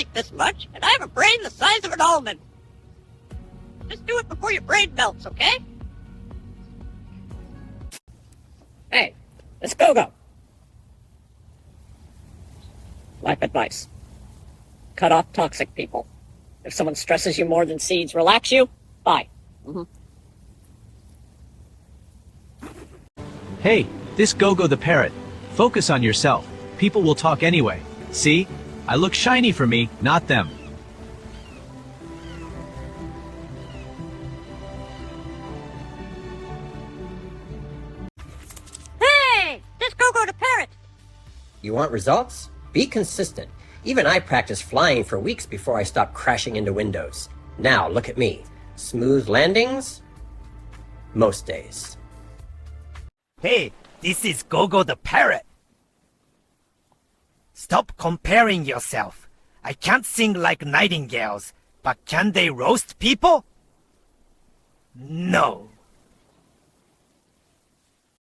think this much, and I have a brain the size of an almond. Just do it before your brain melts, okay? Hey, let's go. Life advice. Cut off toxic people. If someone stresses you more than seeds relax you, bye. Hey, this Go-Go the Parrot. Focus on yourself. People will talk anyway. See? I look shiny for me, not them. Hey, this Go-Go the Parrot. You want results? Be consistent. Even I practiced flying for weeks before I stopped crashing into windows. Now, look at me. Smooth landings? Most days. Hey, this is Go-Go the Parrot. Stop comparing yourself. I can't sing like nightingales, but can they roast people? No.